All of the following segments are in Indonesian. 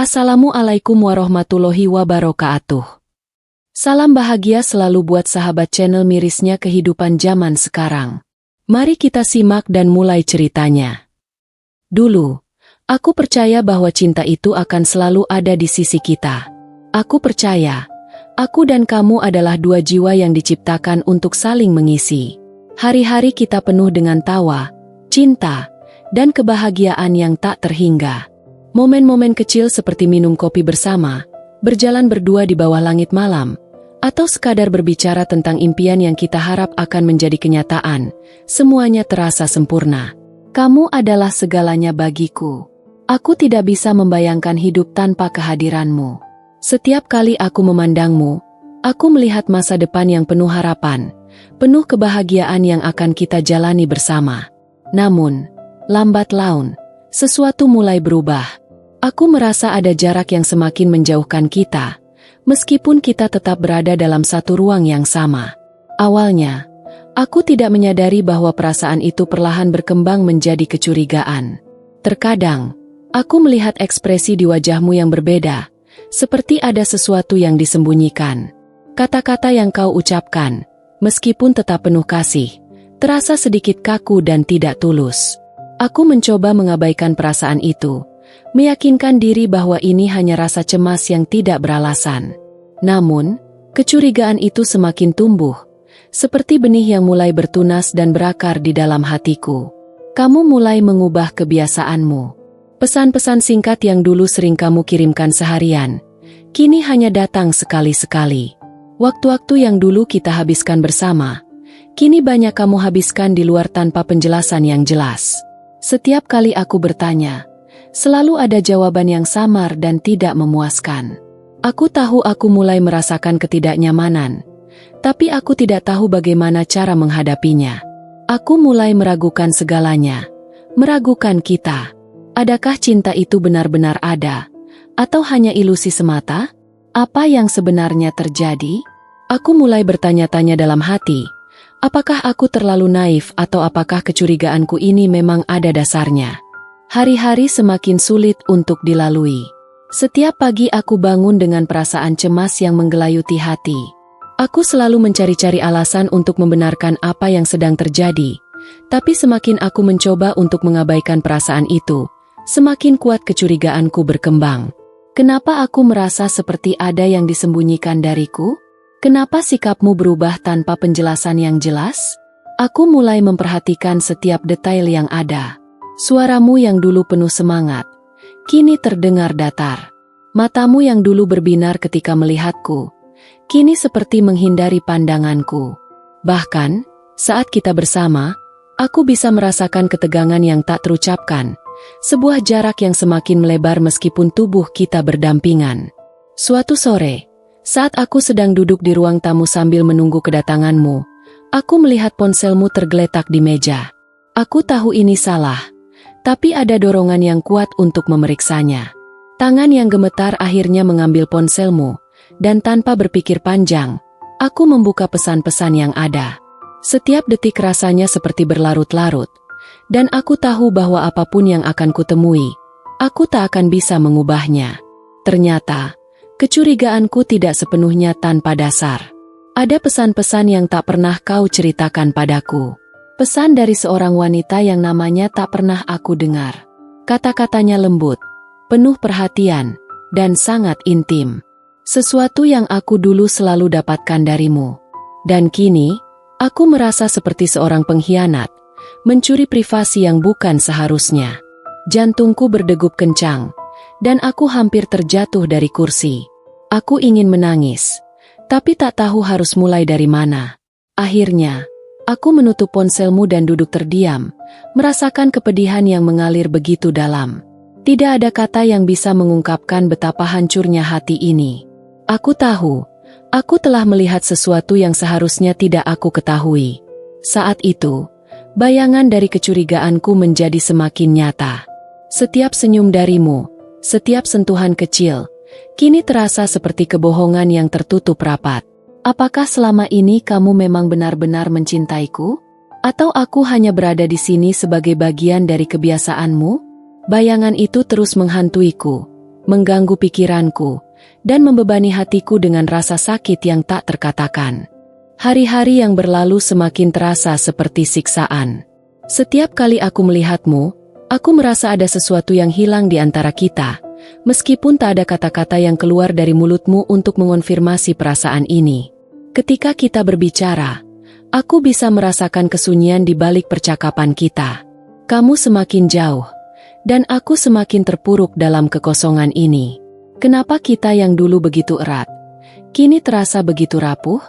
Assalamualaikum warahmatullahi wabarakatuh. Salam bahagia selalu buat sahabat channel mirisnya kehidupan zaman sekarang. Mari kita simak dan mulai ceritanya. Dulu, aku percaya bahwa cinta itu akan selalu ada di sisi kita. Aku percaya, aku dan kamu adalah dua jiwa yang diciptakan untuk saling mengisi. Hari-hari kita penuh dengan tawa, cinta, dan kebahagiaan yang tak terhingga. Momen-momen kecil seperti minum kopi bersama, berjalan berdua di bawah langit malam, atau sekadar berbicara tentang impian yang kita harap akan menjadi kenyataan, semuanya terasa sempurna. Kamu adalah segalanya bagiku. Aku tidak bisa membayangkan hidup tanpa kehadiranmu. Setiap kali aku memandangmu, aku melihat masa depan yang penuh harapan, penuh kebahagiaan yang akan kita jalani bersama. Namun, lambat laun, sesuatu mulai berubah. Aku merasa ada jarak yang semakin menjauhkan kita, meskipun kita tetap berada dalam satu ruang yang sama. Awalnya, aku tidak menyadari bahwa perasaan itu perlahan berkembang menjadi kecurigaan. Terkadang, aku melihat ekspresi di wajahmu yang berbeda, seperti ada sesuatu yang disembunyikan. Kata-kata yang kau ucapkan, meskipun tetap penuh kasih, terasa sedikit kaku dan tidak tulus. Aku mencoba mengabaikan perasaan itu, meyakinkan diri bahwa ini hanya rasa cemas yang tidak beralasan. Namun, kecurigaan itu semakin tumbuh, seperti benih yang mulai bertunas dan berakar di dalam hatiku. Kamu mulai mengubah kebiasaanmu. Pesan-pesan singkat yang dulu sering kamu kirimkan seharian, kini hanya datang sekali-sekali. Waktu-waktu yang dulu kita habiskan bersama, kini banyak kamu habiskan di luar tanpa penjelasan yang jelas. Setiap kali aku bertanya, selalu ada jawaban yang samar dan tidak memuaskan. Aku tahu aku mulai merasakan ketidaknyamanan, tapi aku tidak tahu bagaimana cara menghadapinya. Aku mulai meragukan segalanya, meragukan kita. Adakah cinta itu benar-benar ada, atau hanya ilusi semata? Apa yang sebenarnya terjadi? Aku mulai bertanya-tanya dalam hati, apakah aku terlalu naif atau apakah kecurigaanku ini memang ada dasarnya? Hari-hari semakin sulit untuk dilalui. Setiap pagi aku bangun dengan perasaan cemas yang menggelayuti hati. Aku selalu mencari-cari alasan untuk membenarkan apa yang sedang terjadi. Tapi semakin aku mencoba untuk mengabaikan perasaan itu, semakin kuat kecurigaanku berkembang. Kenapa aku merasa seperti ada yang disembunyikan dariku? Kenapa sikapmu berubah tanpa penjelasan yang jelas? Aku mulai memperhatikan setiap detail yang ada. Suaramu yang dulu penuh semangat, kini terdengar datar. Matamu yang dulu berbinar ketika melihatku, kini seperti menghindari pandanganku. Bahkan, saat kita bersama, aku bisa merasakan ketegangan yang tak terucapkan, sebuah jarak yang semakin melebar meskipun tubuh kita berdampingan. Suatu sore, saat aku sedang duduk di ruang tamu sambil menunggu kedatanganmu, aku melihat ponselmu tergeletak di meja. Aku tahu ini salah, tapi ada dorongan yang kuat untuk memeriksanya. Tangan yang gemetar akhirnya mengambil ponselmu, dan tanpa berpikir panjang, aku membuka pesan-pesan yang ada. Setiap detik rasanya seperti berlarut-larut, dan aku tahu bahwa apapun yang akan kutemui, aku tak akan bisa mengubahnya. Ternyata, kecurigaanku tidak sepenuhnya tanpa dasar. Ada pesan-pesan yang tak pernah kau ceritakan padaku. Pesan dari seorang wanita yang namanya tak pernah aku dengar. Kata-katanya lembut, penuh perhatian, dan sangat intim. Sesuatu yang aku dulu selalu dapatkan darimu. Dan kini, aku merasa seperti seorang pengkhianat, mencuri privasi yang bukan seharusnya. Jantungku berdegup kencang, dan aku hampir terjatuh dari kursi. Aku ingin menangis, tapi tak tahu harus mulai dari mana. Akhirnya, aku menutup ponselmu dan duduk terdiam, merasakan kepedihan yang mengalir begitu dalam. Tidak ada kata yang bisa mengungkapkan betapa hancurnya hati ini. Aku tahu, aku telah melihat sesuatu yang seharusnya tidak aku ketahui. Saat itu, bayangan dari kecurigaanku menjadi semakin nyata. Setiap senyum darimu, setiap sentuhan kecil, kini terasa seperti kebohongan yang tertutup rapat. Apakah selama ini kamu memang benar-benar mencintaiku? Atau aku hanya berada di sini sebagai bagian dari kebiasaanmu? Bayangan itu terus menghantuiku, mengganggu pikiranku, dan membebani hatiku dengan rasa sakit yang tak terkatakan. Hari-hari yang berlalu semakin terasa seperti siksaan. Setiap kali aku melihatmu, aku merasa ada sesuatu yang hilang di antara kita, meskipun tak ada kata-kata yang keluar dari mulutmu untuk mengonfirmasi perasaan ini. Ketika kita berbicara, aku bisa merasakan kesunyian di balik percakapan kita. Kamu semakin jauh, dan aku semakin terpuruk dalam kekosongan ini. Kenapa kita yang dulu begitu erat, kini terasa begitu rapuh?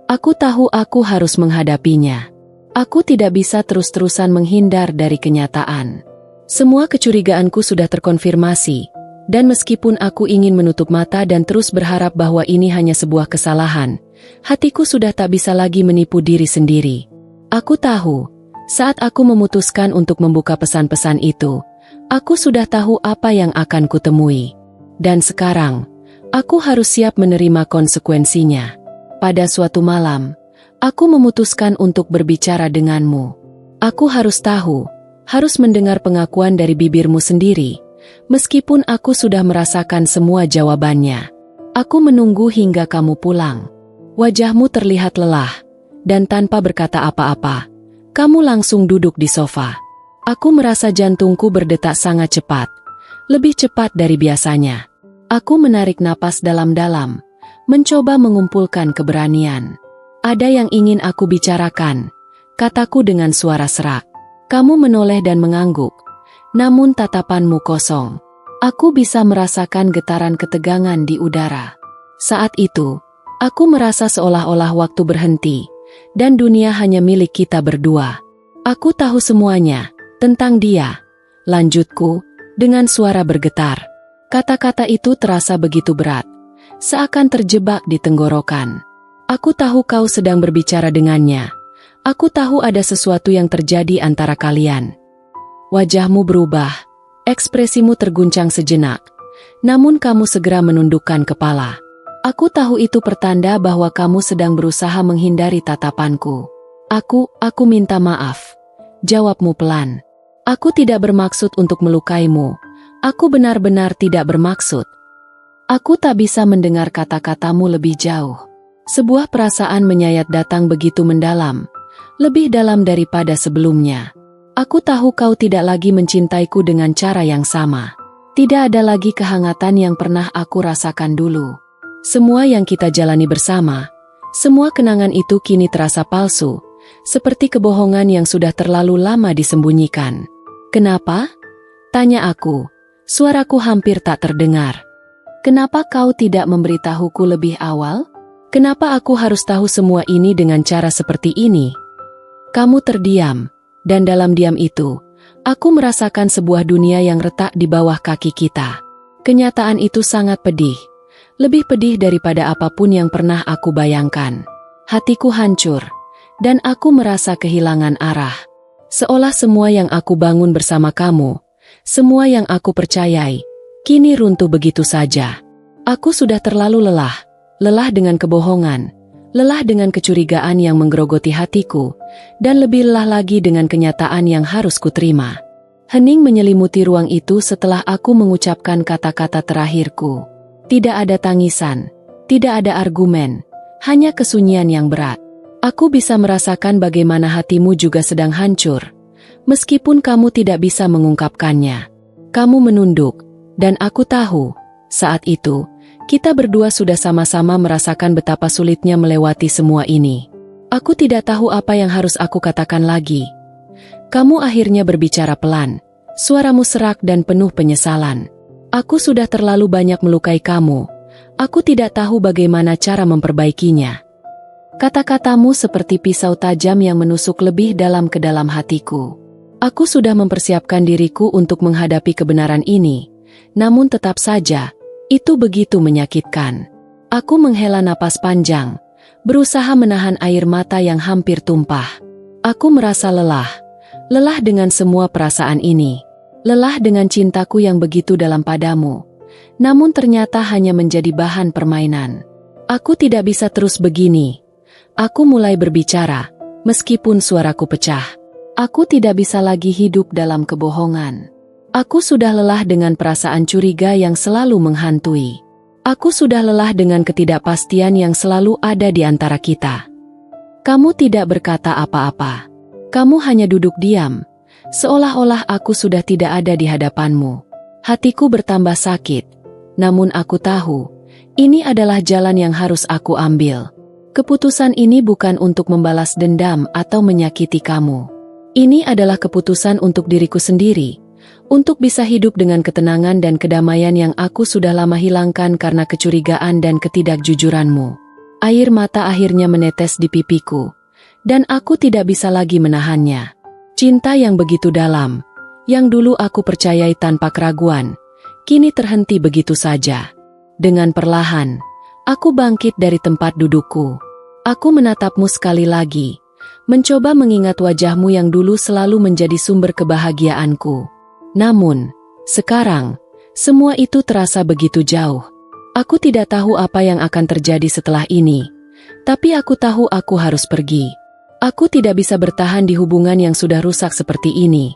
Aku tahu aku harus menghadapinya. Aku tidak bisa terus-terusan menghindar dari kenyataan. Semua kecurigaanku sudah terkonfirmasi, dan meskipun aku ingin menutup mata dan terus berharap bahwa ini hanya sebuah kesalahan, hatiku sudah tak bisa lagi menipu diri sendiri. Aku tahu, saat aku memutuskan untuk membuka pesan-pesan itu, aku sudah tahu apa yang akan kutemui. Dan sekarang, aku harus siap menerima konsekuensinya. Pada suatu malam, aku memutuskan untuk berbicara denganmu. Aku harus tahu, harus mendengar pengakuan dari bibirmu sendiri, meskipun aku sudah merasakan semua jawabannya. Aku menunggu hingga kamu pulang. Wajahmu terlihat lelah, dan tanpa berkata apa-apa, kamu langsung duduk di sofa. Aku merasa jantungku berdetak sangat cepat, lebih cepat dari biasanya. Aku menarik napas dalam-dalam, mencoba mengumpulkan keberanian. Ada yang ingin aku bicarakan, kataku dengan suara serak. Kamu menoleh dan mengangguk, namun tatapanmu kosong. Aku bisa merasakan getaran ketegangan di udara. Saat itu, aku merasa seolah-olah waktu berhenti, dan dunia hanya milik kita berdua. Aku tahu semuanya tentang dia, lanjutku, dengan suara bergetar. Kata-kata itu terasa begitu berat, seakan terjebak di tenggorokan. Aku tahu kau sedang berbicara dengannya. Aku tahu ada sesuatu yang terjadi antara kalian. Wajahmu berubah, ekspresimu terguncang sejenak, namun kamu segera menundukkan kepala. Aku tahu itu pertanda bahwa kamu sedang berusaha menghindari tatapanku. Aku minta maaf. Jawabmu pelan. Aku tidak bermaksud untuk melukaimu. Aku benar-benar tidak bermaksud. Aku tak bisa mendengar kata-katamu lebih jauh. Sebuah perasaan menyayat datang begitu mendalam, lebih dalam daripada sebelumnya. Aku tahu kau tidak lagi mencintaiku dengan cara yang sama. Tidak ada lagi kehangatan yang pernah aku rasakan dulu. Semua yang kita jalani bersama, semua kenangan itu kini terasa palsu, seperti kebohongan yang sudah terlalu lama disembunyikan. Kenapa? Tanya aku. Suaraku hampir tak terdengar. Kenapa kau tidak memberitahuku lebih awal? Kenapa aku harus tahu semua ini dengan cara seperti ini? Kamu terdiam, dan dalam diam itu, aku merasakan sebuah dunia yang retak di bawah kaki kita. Kenyataan itu sangat pedih. Lebih pedih daripada apapun yang pernah aku bayangkan. Hatiku hancur, dan aku merasa kehilangan arah. Seolah semua yang aku bangun bersama kamu, semua yang aku percayai, kini runtuh begitu saja. Aku sudah terlalu lelah, lelah dengan kebohongan, lelah dengan kecurigaan yang menggerogoti hatiku, dan lebih lelah lagi dengan kenyataan yang harus kuterima. Hening menyelimuti ruang itu setelah aku mengucapkan kata-kata terakhirku. Tidak ada tangisan, tidak ada argumen, hanya kesunyian yang berat. Aku bisa merasakan bagaimana hatimu juga sedang hancur, meskipun kamu tidak bisa mengungkapkannya. Kamu menunduk, dan aku tahu, saat itu, kita berdua sudah sama-sama merasakan betapa sulitnya melewati semua ini. Aku tidak tahu apa yang harus aku katakan lagi. Kamu akhirnya berbicara pelan, suaramu serak dan penuh penyesalan. Aku sudah terlalu banyak melukai kamu. Aku tidak tahu bagaimana cara memperbaikinya. Kata-katamu seperti pisau tajam yang menusuk lebih dalam ke dalam hatiku. Aku sudah mempersiapkan diriku untuk menghadapi kebenaran ini, namun tetap saja, itu begitu menyakitkan. Aku menghela napas panjang, berusaha menahan air mata yang hampir tumpah. Aku merasa lelah, lelah dengan semua perasaan ini. Lelah dengan cintaku yang begitu dalam padamu, namun ternyata hanya menjadi bahan permainan. Aku tidak bisa terus begini. Aku mulai berbicara, meskipun suaraku pecah. Aku tidak bisa lagi hidup dalam kebohongan. Aku sudah lelah dengan perasaan curiga yang selalu menghantui. Aku sudah lelah dengan ketidakpastian yang selalu ada di antara kita. Kamu tidak berkata apa-apa. Kamu hanya duduk diam, seolah-olah aku sudah tidak ada di hadapanmu. Hatiku bertambah sakit, namun aku tahu, ini adalah jalan yang harus aku ambil. Keputusan ini bukan untuk membalas dendam atau menyakiti kamu. Ini adalah keputusan untuk diriku sendiri, untuk bisa hidup dengan ketenangan dan kedamaian yang aku sudah lama hilangkan karena kecurigaan dan ketidakjujuranmu. Air mata akhirnya menetes di pipiku, dan aku tidak bisa lagi menahannya. Cinta yang begitu dalam, yang dulu aku percayai tanpa keraguan, kini terhenti begitu saja. Dengan perlahan, aku bangkit dari tempat dudukku. Aku menatapmu sekali lagi, mencoba mengingat wajahmu yang dulu selalu menjadi sumber kebahagiaanku. Namun, sekarang, semua itu terasa begitu jauh. Aku tidak tahu apa yang akan terjadi setelah ini, tapi aku tahu aku harus pergi. Aku tidak bisa bertahan di hubungan yang sudah rusak seperti ini.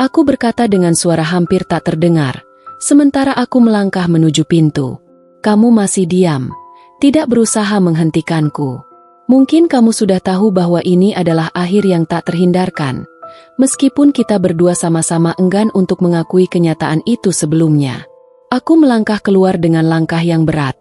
Aku berkata dengan suara hampir tak terdengar, sementara aku melangkah menuju pintu. Kamu masih diam, tidak berusaha menghentikanku. Mungkin kamu sudah tahu bahwa ini adalah akhir yang tak terhindarkan, meskipun kita berdua sama-sama enggan untuk mengakui kenyataan itu sebelumnya. Aku melangkah keluar dengan langkah yang berat,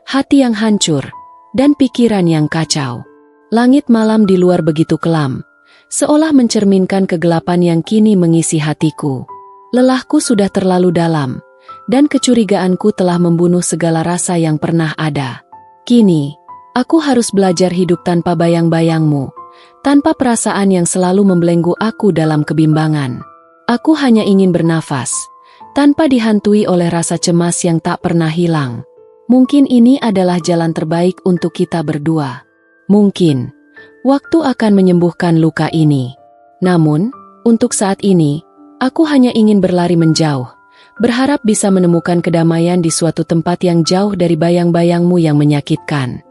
hati yang hancur, dan pikiran yang kacau. Langit malam di luar begitu kelam, seolah mencerminkan kegelapan yang kini mengisi hatiku. Lelahku sudah terlalu dalam, dan kecurigaanku telah membunuh segala rasa yang pernah ada. Kini, aku harus belajar hidup tanpa bayang-bayangmu, tanpa perasaan yang selalu membelenggu aku dalam kebimbangan. Aku hanya ingin bernafas, tanpa dihantui oleh rasa cemas yang tak pernah hilang. Mungkin ini adalah jalan terbaik untuk kita berdua. Mungkin, waktu akan menyembuhkan luka ini. Namun, untuk saat ini, aku hanya ingin berlari menjauh, berharap bisa menemukan kedamaian di suatu tempat yang jauh dari bayang-bayangmu yang menyakitkan.